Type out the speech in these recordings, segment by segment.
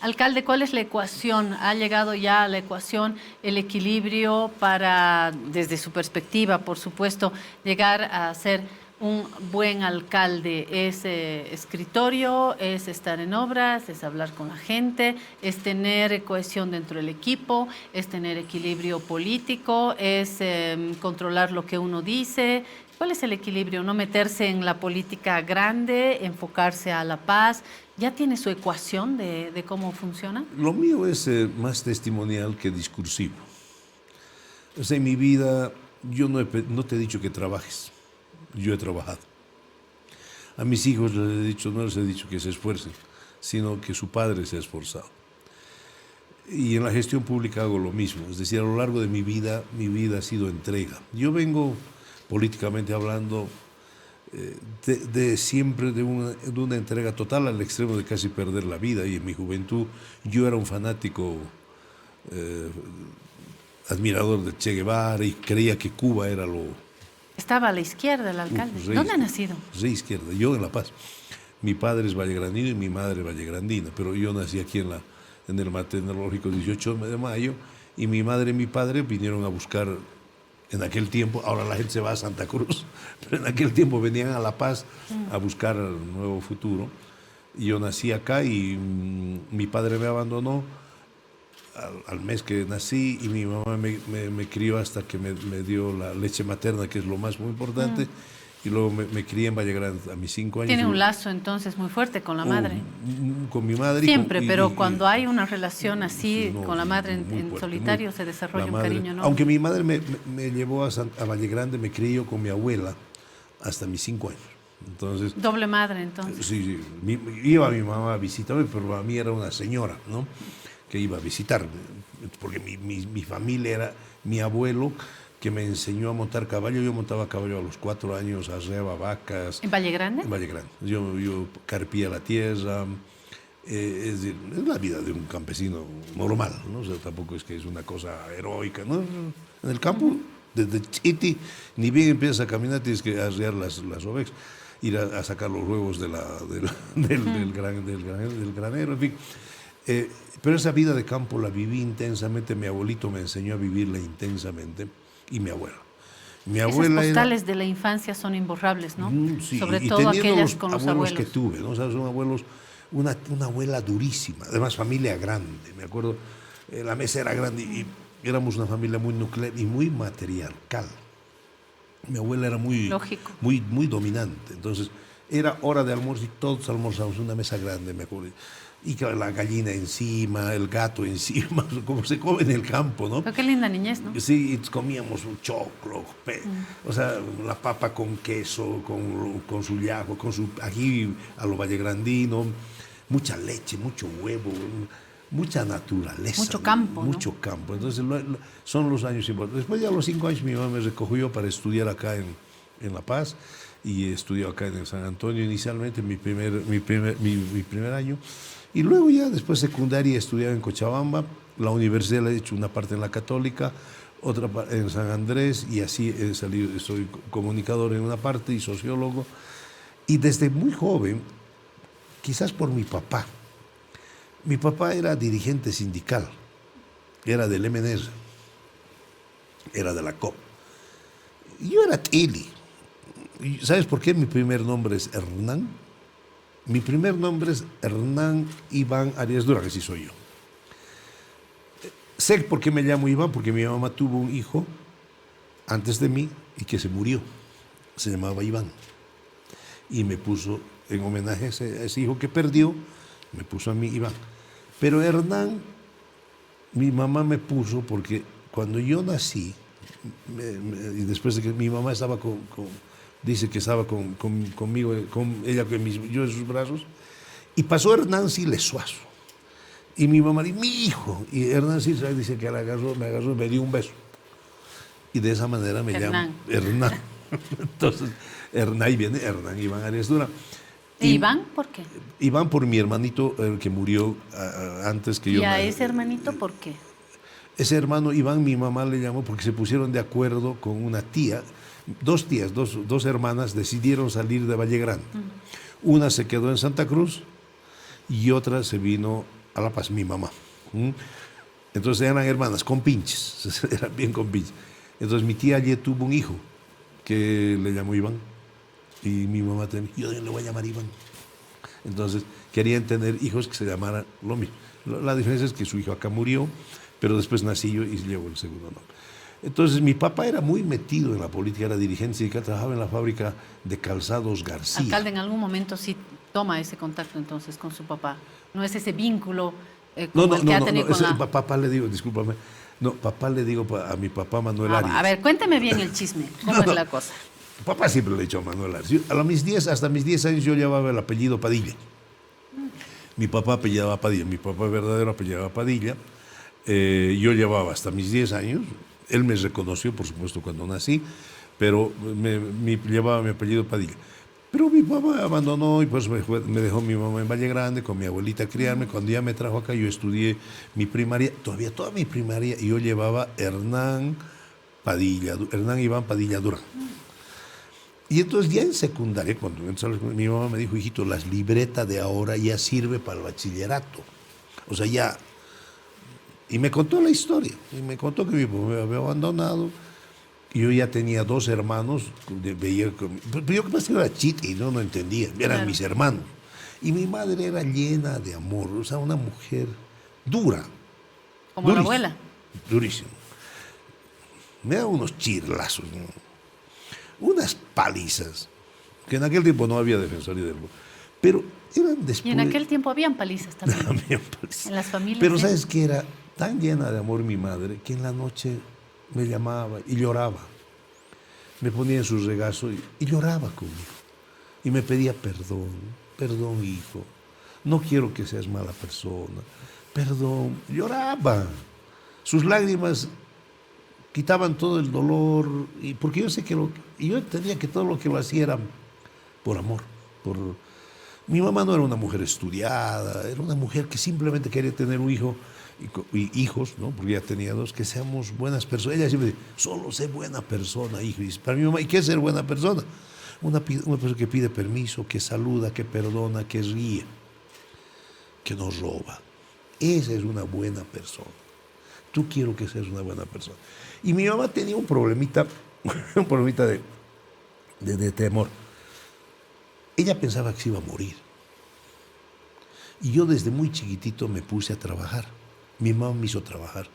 Alcalde, ¿cuál es la ecuación? ¿Ha llegado ya a la ecuación el equilibrio para, desde su perspectiva, por supuesto, llegar a ser un buen alcalde? ¿Es escritorio, es estar en obras, es hablar con la gente, es tener cohesión dentro del equipo, es tener equilibrio político, es controlar lo que uno dice? ¿Cuál es el equilibrio? No meterse en la política grande, enfocarse a la paz. ¿Ya tiene su ecuación de cómo funciona? Lo mío es más testimonial que discursivo. O sea, en mi vida yo no te he dicho que trabajes, yo he trabajado. A mis hijos no les he dicho que se esfuercen, sino que su padre se ha esforzado. Y en la gestión pública hago lo mismo, es decir, a lo largo de mi vida ha sido entrega. Yo vengo, políticamente hablando, siempre de una entrega total al extremo de casi perder la vida. Y en mi juventud yo era un fanático admirador de Che Guevara y creía que Cuba era lo... Estaba a la izquierda el alcalde. ¿Dónde ha nacido? Re izquierda, yo en La Paz. Mi padre es vallegrandino y mi madre vallegrandina, pero yo nací aquí en el maternológico 18 de mayo y mi madre y mi padre vinieron a buscar en aquel tiempo, ahora la gente se va a Santa Cruz, pero en aquel tiempo venían a La Paz a buscar un nuevo futuro. Y yo nací acá y mi padre me abandonó al mes que nací y mi mamá me crió hasta que me dio la leche materna, que es lo más muy importante. Y luego me crié en Valle Grande a mis 5 años. Tiene un lazo entonces muy fuerte con la madre. Con mi madre. Siempre, pero cuando hay una relación así con la madre en fuerte, solitario se desarrolla un cariño, ¿no? Aunque mi madre me llevó a Valle Grande, me crié con mi abuela hasta mis 5 años. Entonces, doble madre, entonces. Sí, iba mi mamá a visitarme, pero a mí era una señora, ¿no? Que iba a visitarme, porque mi familia era mi abuelo, que me enseñó a montar caballo. Yo montaba caballo a los 4 años, arreaba vacas. ¿En Valle Grande? En Valle Grande. Yo carpía la tierra. Es decir, es la vida de un campesino normal, ¿no? O sea, tampoco es que es una cosa heroica, ¿no? En el campo, desde chiti, ni bien empiezas a caminar, tienes que arrear las ovejas, ir a sacar los huevos del granero, en fin. Pero esa vida de campo la viví intensamente. Mi abuelito me enseñó a vivirla intensamente. Y mi abuela. Esas postales de la infancia son imborrables, ¿no? Sí, sobre todo aquellas con los abuelos que tuve, ¿no? O sea, son abuelos, una abuela durísima, además familia grande. Me acuerdo, la mesa era grande y éramos una familia muy nuclear y muy matriarcal. Mi abuela era muy dominante. Entonces, era hora de almuerzo y todos almorzamos, una mesa grande, me acuerdo. Y la gallina encima, el gato encima, como se come en el campo, ¿no? Pero qué linda niñez, ¿no? Sí, comíamos un choclo, o sea, la papa con queso, con su llajo, con su ají a lo vallegrandino, mucha leche, mucho huevo, mucha naturaleza. Mucho campo, mucho campo. Entonces, son los años importantes. Después ya a los 5 años mi mamá me recogió para estudiar acá en La Paz y estudió acá en San Antonio inicialmente, mi primer año. Y luego ya después secundaria estudiaba en Cochabamba, la universidad la he hecho una parte en la Católica, otra en San Andrés, y así he salido, soy comunicador en una parte y sociólogo. Y desde muy joven, quizás por mi papá era dirigente sindical, era del MNR, era de la COP. Yo era Tili. ¿Sabes por qué mi primer nombre es Hernán? Mi primer nombre es Hernán Iván Arias Dura, que sí soy yo. Sé por qué me llamo Iván, porque mi mamá tuvo un hijo antes de mí y que se murió. Se llamaba Iván. Y me puso, en homenaje a ese hijo que perdió, me puso a mí Iván. Pero Hernán, mi mamá me puso porque cuando yo nací, y después de que mi mamá estaba dice que estaba conmigo, ella yo en sus brazos, y pasó Hernán Siles Suazo. Y mi mamá dice, mi hijo. Y Hernán Siles dice que me agarró y me dio un beso. Y de esa manera me llamo Hernán. Entonces, ahí viene Hernán Iván Arias Dura. ¿Iván por qué? Iván por mi hermanito, el que murió antes que yo. ¿Y a ese hermanito por qué? Ese hermano Iván, mi mamá le llamó porque se pusieron de acuerdo con una tía. Dos tías, dos hermanas decidieron salir de Valle Grande. Una se quedó en Santa Cruz y otra se vino a La Paz, mi mamá. Entonces eran hermanas con pinches, eran bien con pinches. Entonces mi tía allí tuvo un hijo que le llamó Iván. Y mi mamá también, yo le voy a llamar Iván. Entonces querían tener hijos que se llamaran lo mismo. La diferencia es que su hijo acá murió, pero después nací yo y llevo el segundo nombre. Entonces mi papá era muy metido en la política, era dirigente sindical, trabajaba en la fábrica de calzados García. Alcalde, en algún momento sí toma ese contacto entonces con su papá. No es ese vínculo como el que ha tenido con la... Papá le digo, discúlpame, no, papá le digo a mi papá Manuel Arias. A ver, cuénteme bien el chisme, ¿cómo es la cosa? Papá siempre le he dicho a Manuel Arias. Hasta mis 10 años yo llevaba el apellido Padilla. Mi papá apellidaba Padilla, mi papá verdadero apellidaba Padilla. Yo llevaba hasta mis 10 años. Él me reconoció, por supuesto, cuando nací, pero llevaba mi apellido Padilla. Pero mi papá abandonó y pues me dejó mi mamá en Valle Grande con mi abuelita a criarme. Cuando ya me trajo acá, yo estudié mi primaria, todavía toda mi primaria, y yo llevaba Hernán Iván Padilla Durán. Y entonces ya en secundaria, cuando mi mamá me dijo, hijito, las libretas de ahora ya sirve para el bachillerato. O sea, ya... Y me contó la historia, y me contó que mi papá me había abandonado, y yo ya tenía 2 hermanos, pero yo que pasa era chita y no entendía, eran mis hermanos. Y mi madre era llena de amor, o sea, una mujer dura. Como la abuela. Durísimo. Me daba unos chirlazos, ¿no? Unas palizas, que en aquel tiempo no había defensoría del pueblo, pero eran después... Y en aquel tiempo habían palizas también. Habían palizas. En las familias. Pero ¿sabes qué? Era tan llena de amor mi madre que en la noche me llamaba y lloraba. Me ponía en su regazo y lloraba conmigo. Y me pedía perdón, perdón, hijo. No quiero que seas mala persona. Perdón. Lloraba. Sus lágrimas quitaban todo el dolor, y porque yo sé que yo entendía que todo lo que lo hacía era por amor. Mi mamá no era una mujer estudiada, era una mujer que simplemente quería tener un hijo y hijos, ¿no? Porque ya tenía 2, que seamos buenas personas. Ella siempre dice, solo sé buena persona, hijo. Y dice, para mi mamá, ¿y qué es ser buena persona? Una persona que pide permiso, que saluda, que perdona, que ríe, que no roba. Esa es una buena persona. Tú quiero que seas una buena persona. Y mi mamá tenía un problemita de temor. Ella pensaba que se iba a morir. Y yo desde muy chiquitito me puse a trabajar. Mi mamá me hizo trabajar.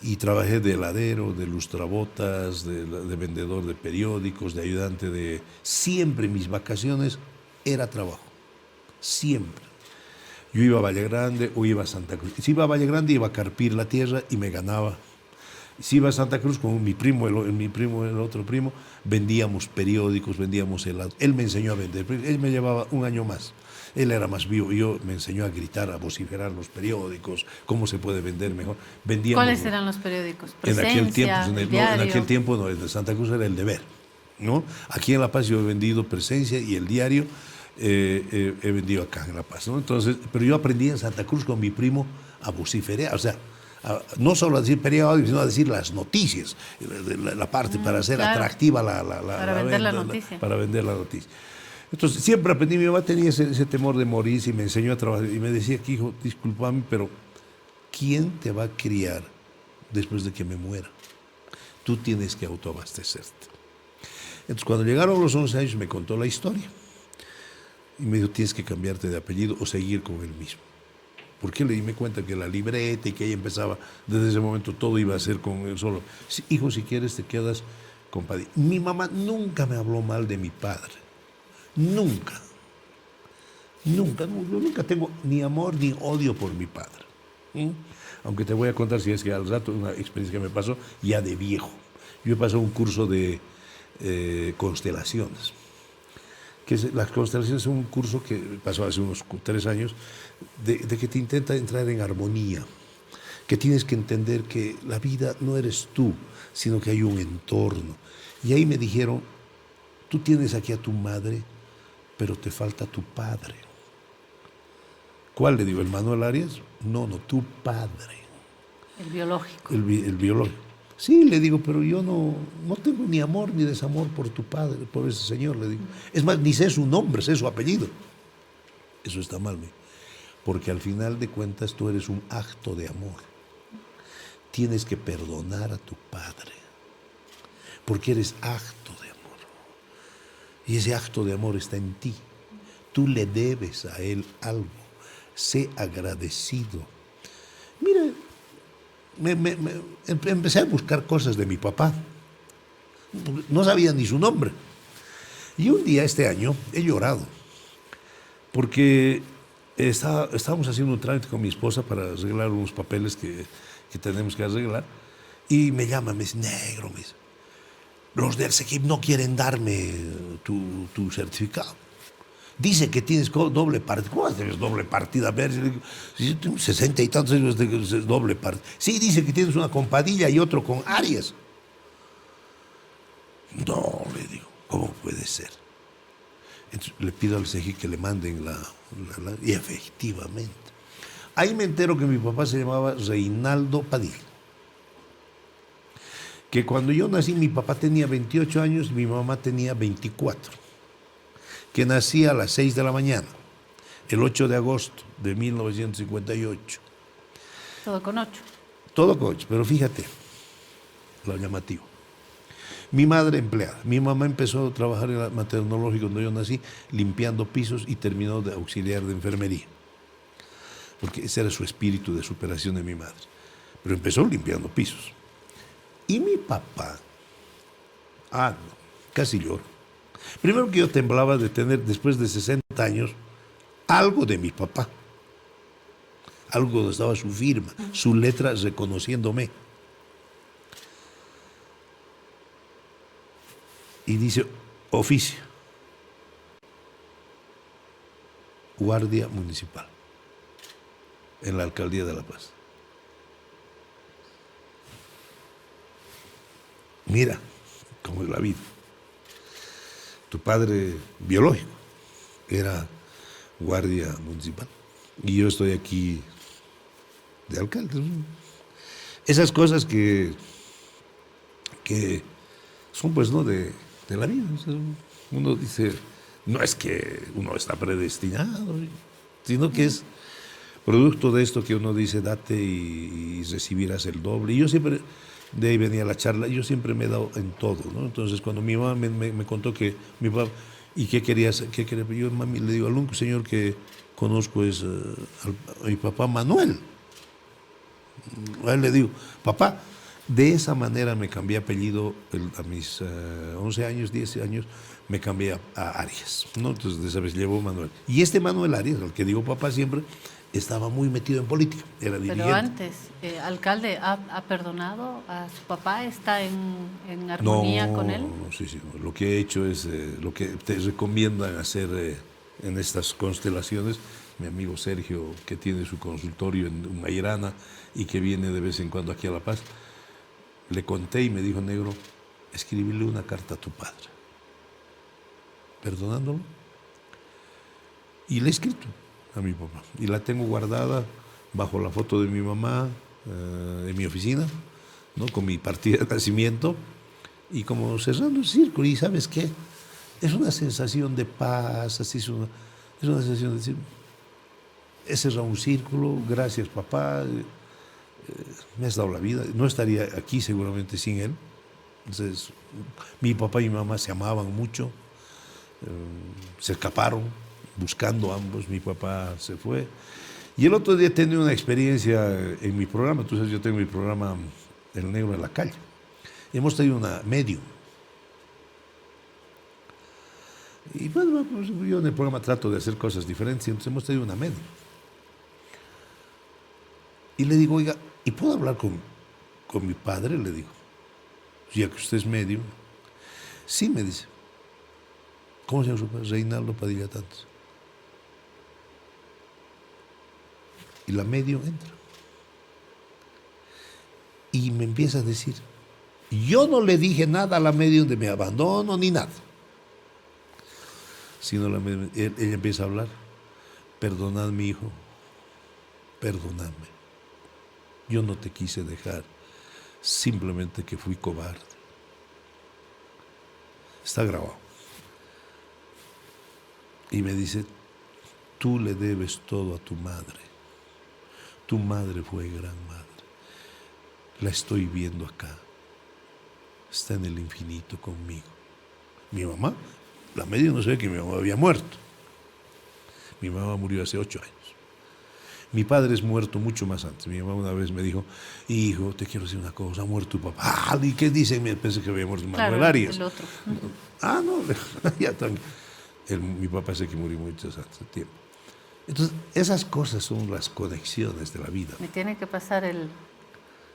Y trabajé de heladero, de lustrabotas, de vendedor de periódicos, de ayudante de... Siempre mis vacaciones era trabajo. Siempre. Yo iba a Valle Grande o iba a Santa Cruz. Si iba a Valle Grande iba a carpir la tierra y me ganaba. Si iba a Santa Cruz con mi primo, el otro primo, vendíamos periódicos, vendíamos helados. Él me enseñó a vender. Él me llevaba un año más. Él era más vivo. Yo me enseñó a gritar, a vociferar los periódicos, cómo se puede vender mejor. ¿Cuáles eran los periódicos? Presencia, en aquel tiempo no, el de Santa Cruz era El Deber, ¿no? Aquí en La Paz yo he vendido Presencia y El Diario. He vendido acá en La Paz, ¿no? Entonces, pero yo aprendí en Santa Cruz con mi primo a vociferar, o sea, no solo a decir periódico, sino a decir las noticias, la parte para hacer atractiva para vender la noticia. Para vender la noticia. Entonces, siempre aprendí, mi mamá tenía ese temor de morir y me enseñó a trabajar y me decía que, hijo, discúlpame, pero ¿quién te va a criar después de que me muera? Tú tienes que autoabastecerte. Entonces, cuando llegaron los 11 años, me contó la historia. Y me dijo, tienes que cambiarte de apellido o seguir con el mismo. Porque le di cuenta que la libreta y que ella empezaba, desde ese momento todo iba a ser con él solo. Hijo, si quieres te quedas con Padilla. Mi mamá nunca me habló mal de mi padre. Nunca. Nunca. Yo nunca tengo ni amor ni odio por mi padre. Aunque te voy a contar, si es que al rato, una experiencia que me pasó ya de viejo. Yo he pasado un curso de constelaciones. Las constelaciones son un curso que pasó hace unos 3 años, de que te intenta entrar en armonía, que tienes que entender que la vida no eres tú, sino que hay un entorno. Y ahí me dijeron, tú tienes aquí a tu madre, pero te falta tu padre. ¿Cuál? Le digo, ¿el Manuel Arias? No, tu padre. El biológico. El biológico. Sí, le digo, pero yo no tengo ni amor ni desamor por tu padre, por ese señor, le digo. Es más, ni sé su nombre, sé su apellido. Eso está mal, porque al final de cuentas tú eres un acto de amor. Tienes que perdonar a tu padre, porque eres acto de amor. Y ese acto de amor está en ti. Tú le debes a él algo. Sé agradecido. Mira, empecé a buscar cosas de mi papá. No sabía ni su nombre. Y un día este año he llorado, porque estábamos haciendo un trámite con mi esposa para arreglar unos papeles que tenemos que arreglar. Y me llama, me dice, negro, me dice, los del SEGIP no quieren darme tu certificado. Dice que tienes doble partida. ¿Cómo tienes doble partida? A ver, si yo tengo 60 y tantos años de doble partida. Sí, dice que tienes una con Padilla y otro con Arias. No, le digo, ¿cómo puede ser? Entonces, le pido al SEGIP que le manden y efectivamente. Ahí me entero que mi papá se llamaba Reinaldo Padilla. Que cuando yo nací mi papá tenía 28 años y mi mamá tenía 24. Que nací a las 6 de la mañana, el 8 de agosto de 1958. Todo con 8. Todo con 8, pero fíjate lo llamativo. Mi madre empleada, mi mamá empezó a trabajar en el maternológico donde yo nací, limpiando pisos y terminó de auxiliar de enfermería. Porque ese era su espíritu de superación de mi madre. Pero empezó limpiando pisos. Y mi papá, no, casi lloro. Primero que yo temblaba de tener, después de 60 años, algo de mi papá. Algo donde estaba su firma, su letra reconociéndome. Y dice, oficio, guardia municipal, en la alcaldía de La Paz. Mira cómo es la vida. Tu padre biológico era guardia municipal y yo estoy aquí de alcalde. Esas cosas que son pues no de la vida. Uno dice, no es que uno está predestinado, sino que es producto de esto que uno dice, date y recibirás el doble. Y yo siempre, de ahí venía la charla, yo siempre me he dado en todo, ¿no? Entonces cuando mi mamá me contó que mi papá, ¿y qué quería? Yo, mami, le digo, al único señor que conozco es a mi papá Manuel. A él le digo, papá, de esa manera me cambié apellido a mis 11 años, 10 años, me cambié a Arias, ¿no? Entonces de esa vez llevo Manuel. Y este Manuel Arias, al que digo papá siempre, estaba muy metido en política, era dirigente. Pero antes, alcalde, ¿ha perdonado a su papá? ¿Está en armonía con él? No, sí. Lo que he hecho es lo que te recomiendan hacer en estas constelaciones. Mi amigo Sergio, que tiene su consultorio en Mairana y que viene de vez en cuando aquí a La Paz, le conté y me dijo, negro, escribirle una carta a tu padre, perdonándolo. Y le he escrito a mi papá. Y la tengo guardada bajo la foto de mi mamá en mi oficina, ¿no? Con mi partida de nacimiento y como cerrando el círculo. Y ¿sabes qué? Es una sensación de paz, así es una sensación de decir, he cerrado un círculo, gracias papá, me has dado la vida. No estaría aquí seguramente sin él. Entonces, mi papá y mi mamá se amaban mucho, se escaparon buscando ambos, mi papá se fue. Y el otro día tenía una experiencia en mi programa, tú sabes, yo tengo mi programa El Negro en la Calle. Hemos tenido una medium. Y bueno, pues yo en el programa trato de hacer cosas diferentes, entonces hemos tenido una medium. Y le digo, oiga, ¿y puedo hablar con mi padre? Le digo, ya que usted es medium. Sí, me dice. ¿Cómo se llama su padre? Reinaldo Padilla Tantos. Y la medium entra. Y me empieza a decir, yo no le dije nada a la medium de mi abandono ni nada. Sino ella empieza a hablar, perdonad mi hijo, perdonadme. Yo no te quise dejar, simplemente que fui cobarde. Está grabado. Y me dice, tú le debes todo a tu madre. Tu madre fue gran madre. La estoy viendo acá. Está en el infinito conmigo. Mi mamá, la media no sabe que mi mamá había muerto. Mi mamá murió hace 8 años. Mi padre es muerto mucho más antes. Mi mamá una vez me dijo, hijo, te quiero decir una cosa, ha muerto tu papá. Ah, ¿y qué dicen? Pensé que había muerto Manuel Claro, Arias. el otro. Ah, no, ya también. Mi papá sé que murió mucho hace tiempo. Entonces, esas cosas son las conexiones de la vida. Me tiene que pasar el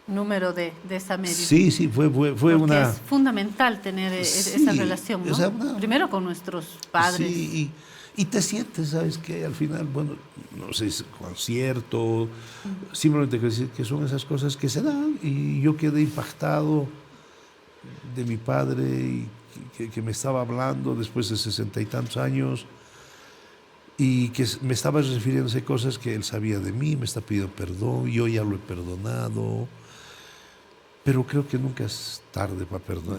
número de esa media. Sí, sí, fue Porque una... es fundamental tener Sí, esa relación, ¿no? o sea, Primero con nuestros padres. Sí, y te sientes, ¿sabes qué? Al final, bueno, no sé, es concierto, simplemente que son esas cosas que se dan y yo quedé impactado de mi padre y que me estaba hablando después de 60 y tantos años y que me estaba refiriéndose a cosas que él sabía de mí, me está pidiendo perdón, yo ya lo he perdonado, pero creo que nunca es tarde para perdonar.